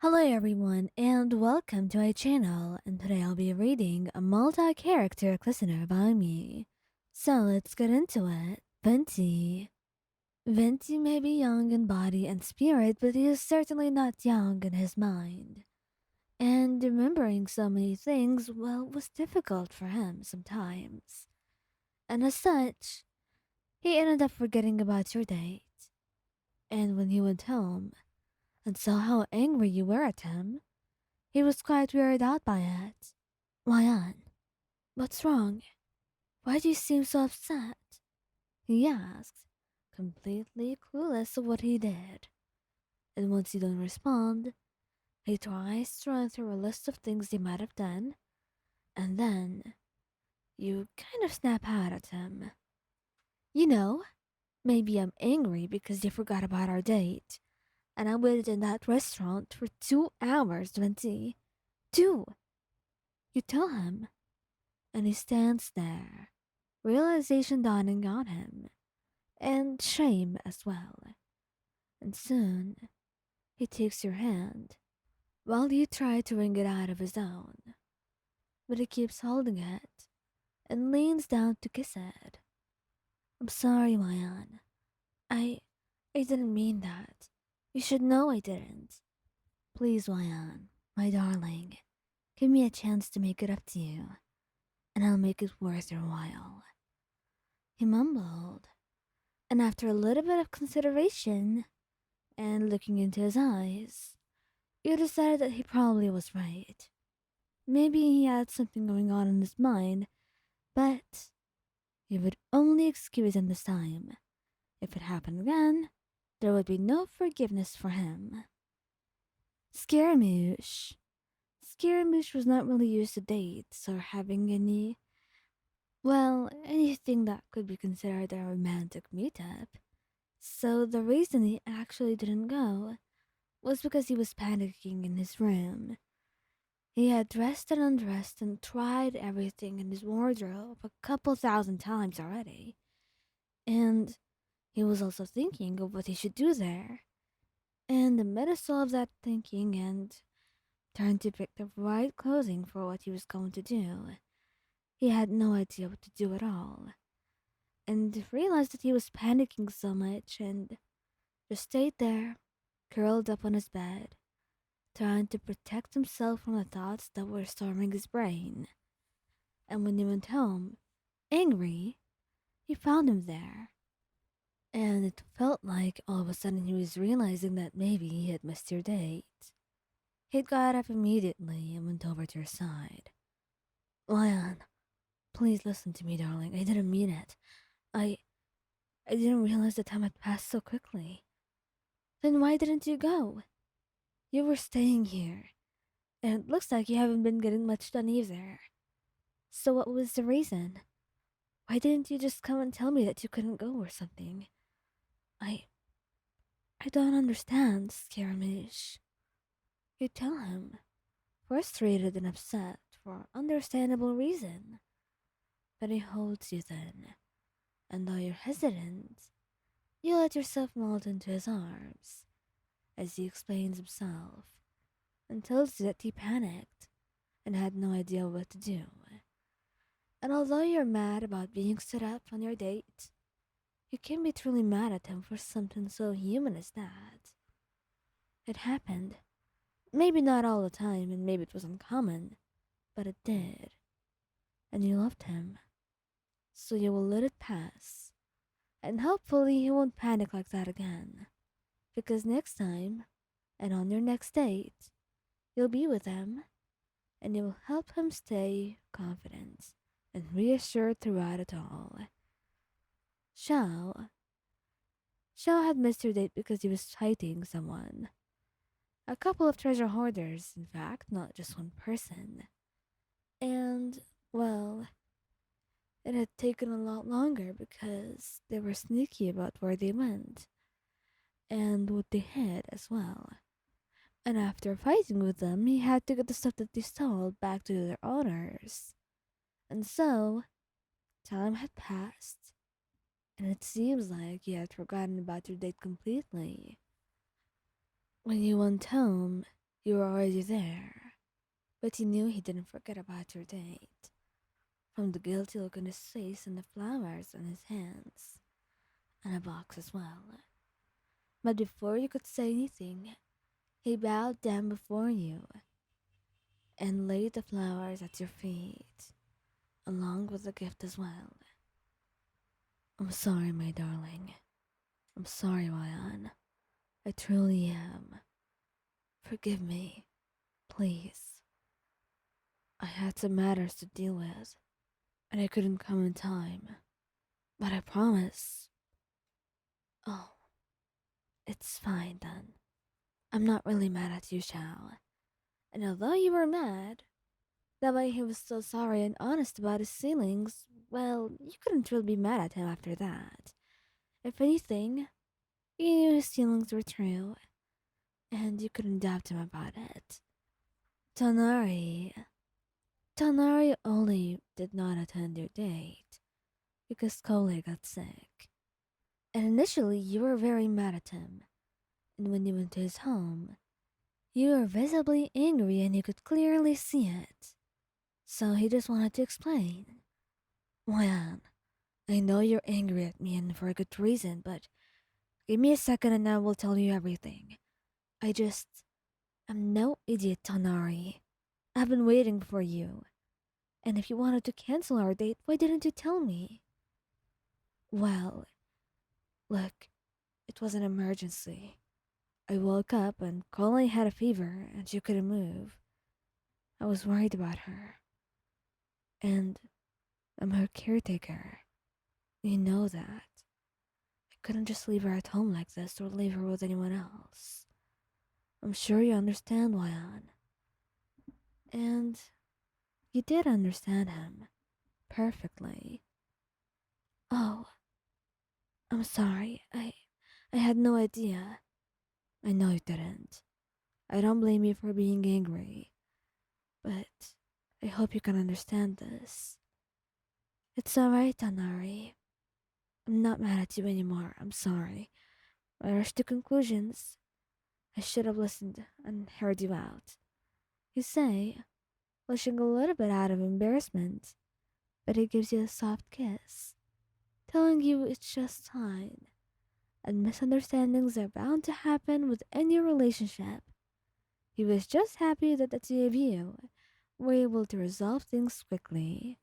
Hello everyone and welcome to my channel, and today I'll be reading a multi-character listener by me. So let's get into it. Venti. Venti may be young in body and spirit, but he is certainly not young in his mind. And remembering so many things, well, was difficult for him sometimes. And as such, he ended up forgetting about your date. And when he went home and saw how angry you were at him, he was quite weirded out by it. Why, what's wrong? Why do you seem so upset? He asked, completely clueless of what he did. And once you don't respond, he tries to run through a list of things you might have done, and then you kind of snap out at him. You know, maybe I'm angry because you forgot about our date, and I waited in that restaurant for 2 hours, Venti. 2! You tell him, and he stands there, realization dawning on him, and shame as well. And soon, he takes your hand, while you try to wring it out of his own. But he keeps holding it, and leans down to kiss it. I'm sorry, Mayan. I... I didn't mean that. You should know I didn't. Please, Mayan, my darling, give me a chance to make it up to you, and I'll make it worth your while. He mumbled, and after a little bit of consideration and looking into his eyes, you decided that he probably was right. Maybe he had something going on in his mind, but you would only excuse him this time. If it happened again, there would be no forgiveness for him. Scaramouche. Scaramouche was not really used to dates or having anything that could be considered a romantic meetup. So the reason he actually didn't go was because he was panicking in his room. He had dressed and undressed and tried everything in his wardrobe a couple thousand times already. And he was also thinking of what he should do there. And amidst all of that thinking and trying to pick the right clothing for what he was going to do, he had no idea what to do at all. And realized that he was panicking so much and just stayed there, curled up on his bed, trying to protect himself from the thoughts that were storming his brain. And when he went home, angry, he found him there. And it felt like all of a sudden he was realizing that maybe he had missed your date. He got up immediately and went over to your side. Lion, please listen to me, darling. I didn't mean it. I I didn't realize the time had passed so quickly. Then why didn't you go? You were staying here, and it looks like you haven't been getting much done either. So what was the reason? Why didn't you just come and tell me that you couldn't go or something? I I don't understand, Scaramouche. You tell him, frustrated and upset for understandable reason. But he holds you then, and though you're hesitant, you let yourself melt into his arms as he explains himself and tells you that he panicked and had no idea what to do. And although you're mad about being stood up on your date, you can be truly mad at him for something so human as that. It happened. Maybe not all the time, and maybe it was uncommon, but it did. And you loved him. So you will let it pass. And hopefully he won't panic like that again. Because next time, and on your next date, you'll be with him, and you will help him stay confident and reassured throughout it all. Xiao. Xiao had missed your date because he was fighting someone. A couple of treasure hoarders, in fact, not just one person. And, well, it had taken a lot longer because they were sneaky about where they went and what they hid as well. And after fighting with them, he had to get the stuff that they stole back to their owners. And so, time had passed, and it seems like you had forgotten about your date completely. When you went home, You were already there, but he knew he didn't forget about your date. From the guilty look on his face and the flowers on his hands, and a box as well. But before you could say anything, he bowed down before you and laid the flowers at your feet, along with the gift as well. I'm sorry, my darling. I'm sorry, Ryan. I truly am. Forgive me, please. I had some matters to deal with, and I couldn't come in time. But I promise. Oh, it's fine then. I'm not really mad at you, Xiao. And although you were mad, that way he was so sorry and honest about his feelings, well, you couldn't really be mad at him after that. If anything, you knew his feelings were true, and you couldn't doubt him about it. Tighnari. Tighnari only did not attend your date because Cole got sick. And initially you were very mad at him, and when you went to his home, you were visibly angry and you could clearly see it. So he just wanted to explain. Juan, I know you're angry at me and for a good reason, but give me a second and I will tell you everything. I'm no idiot, Tighnari. I've been waiting for you. And if you wanted to cancel our date, why didn't you tell me? Well, look, it was an emergency. I woke up and Colleen had a fever and she couldn't move. I was worried about her. And I'm her caretaker. You know that. I couldn't just leave her at home like this or leave her with anyone else. I'm sure you understand, Wayan. And you did understand him. Perfectly. Oh, I'm sorry. I had no idea. I know you didn't. I don't blame you for being angry. But I hope you can understand this. It's alright, Tighnari. I'm not mad at you anymore. I'm sorry. I rushed to conclusions. I should have listened and heard you out. You say, blushing a little bit out of embarrassment, but he gives you a soft kiss, telling you it's just fine, and misunderstandings are bound to happen with any relationship. He was just happy that the two of you were able to resolve things quickly.